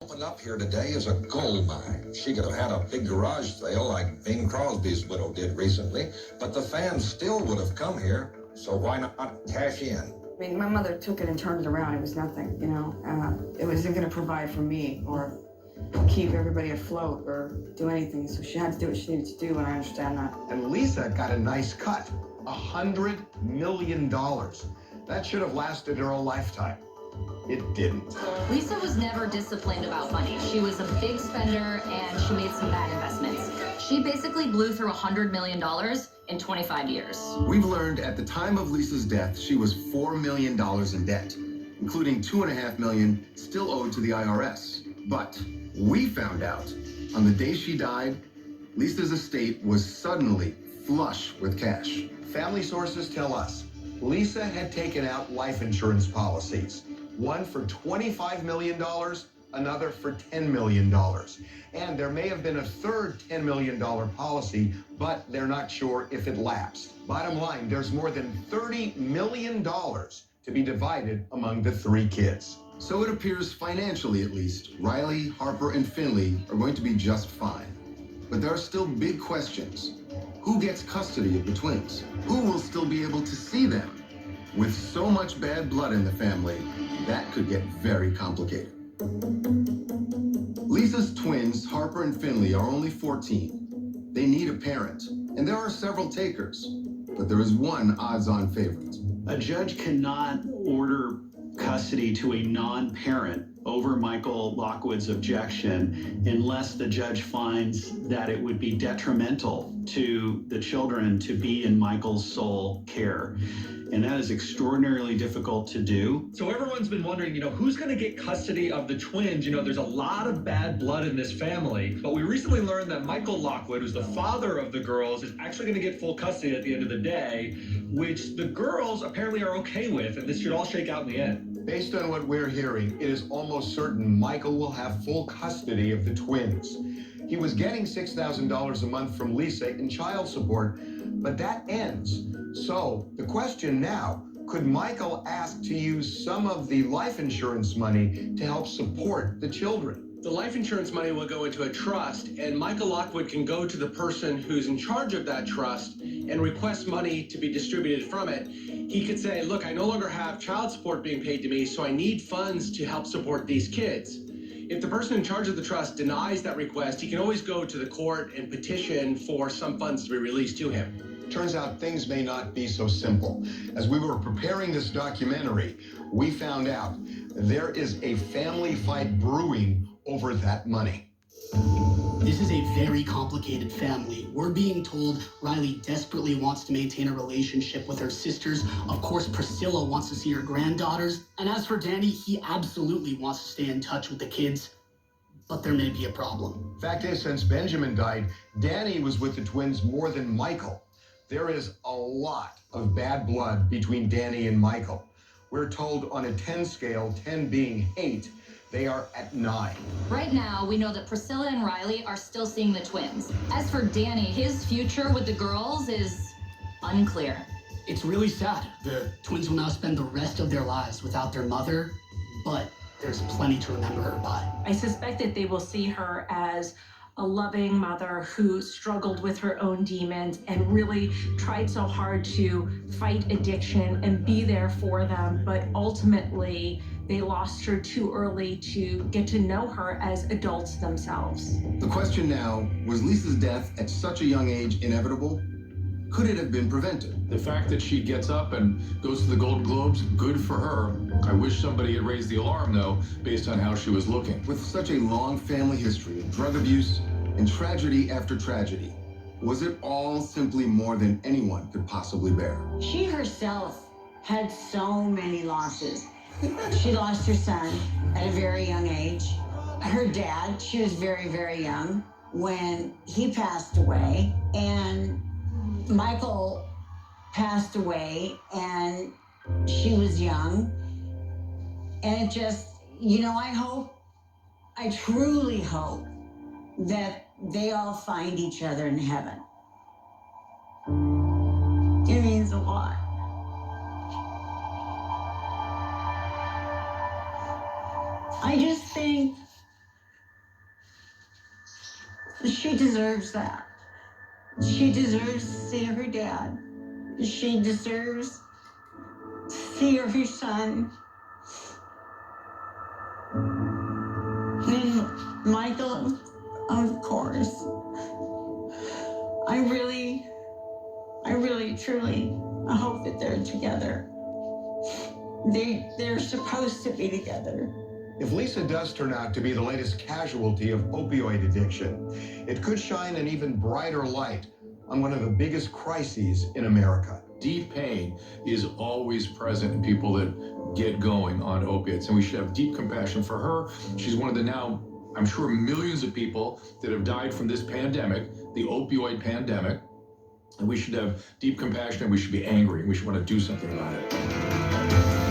opened up here today is a gold mine. She could have had a big garage sale like Bing Crosby's widow did recently, but the fans still would have come here, so why not cash in? I mean, my mother took it and turned it around. It was nothing, you know. It wasn't going to provide for me or keep everybody afloat or do anything, so she had to do what she needed to do, and I understand that. And Lisa got a nice cut, $100 million. That should have lasted her a lifetime. It didn't. Lisa was never disciplined about money. She was a big spender, and she made some bad investments. She basically blew through $100 million in 25 years. We've learned at the time of Lisa's death, she was $4 million in debt, including $2.5 million still owed to the IRS. But we found out on the day she died, Lisa's estate was suddenly flush with cash. Family sources tell us Lisa had taken out life insurance policies, one for $25 million, another for $10 million. And there may have been a third $10 million policy, but they're not sure if it lapsed. Bottom line, there's more than $30 million to be divided among the three kids. So it appears financially, at least, Riley, Harper, and Finley are going to be just fine. But there are still big questions. Who gets custody of the twins? Who will still be able to see them? With so much bad blood in the family, that could get very complicated. Lisa's twins, Harper and Finley, are only 14. They need a parent, and there are several takers, but there is one odds-on favorite. A judge cannot order custody to a non-parent over Michael Lockwood's objection unless the judge finds that it would be detrimental to the children to be in Michael's sole care. And that is extraordinarily difficult to do. So everyone's been wondering, who's going to get custody of the twins? There's a lot of bad blood in this family. But we recently learned that Michael Lockwood, who's the father of the girls, is actually going to get full custody at the end of the day, which the girls apparently are okay with, and this should all shake out in the end. Based on what we're hearing, it is almost certain Michael will have full custody of the twins. He was getting $6,000 a month from Lisa in child support, but that ends. So the question now, could Michael ask to use some of the life insurance money to help support the children? The life insurance money will go into a trust, and Michael Lockwood can go to the person who's in charge of that trust and request money to be distributed from it. He could say, look, I no longer have child support being paid to me, so I need funds to help support these kids. If the person in charge of the trust denies that request, he can always go to the court and petition for some funds to be released to him. Turns out things may not be so simple. As we were preparing this documentary, we found out there is a family fight brewing over that money. This is a very complicated family. We're being told Riley desperately wants to maintain a relationship with her sisters. Of course, Priscilla wants to see her granddaughters. And as for Danny, he absolutely wants to stay in touch with the kids. But there may be a problem. Fact is, since Benjamin died, Danny was with the twins more than Michael. There is a lot of bad blood between Danny and Michael. We're told on a 10 scale, 10 being hate, they are at 9. Right now, we know that Priscilla and Riley are still seeing the twins. As for Danny, his future with the girls is unclear. It's really sad. The twins will now spend the rest of their lives without their mother, but there's plenty to remember her by. I suspect that they will see her as a loving mother who struggled with her own demons and really tried so hard to fight addiction and be there for them, but ultimately they lost her too early to get to know her as adults themselves. The question now, was Lisa's death at such a young age inevitable? Could it have been prevented? The fact that she gets up and goes to the Golden Globes, good for her. I wish somebody had raised the alarm, though, based on how she was looking. With such a long family history of drug abuse and tragedy after tragedy, was it all simply more than anyone could possibly bear? She herself had so many losses. She lost her son at a very young age. Her dad, she was very, very young when he passed away. And Michael passed away and she was young. And it just, I truly hope that they all find each other in heaven. It means a lot. I just think She deserves that. She deserves to see her dad. She deserves to see her son. And Michael, of course. I really, truly hope that they're together. They're supposed to be together. If Lisa does turn out to be the latest casualty of opioid addiction, it could shine an even brighter light on one of the biggest crises in America. Deep pain is always present in people that get going on opiates, and we should have deep compassion for her. She's one of the now, I'm sure, millions of people that have died from this pandemic, the opioid pandemic, and we should have deep compassion, and we should be angry, and we should want to do something about it.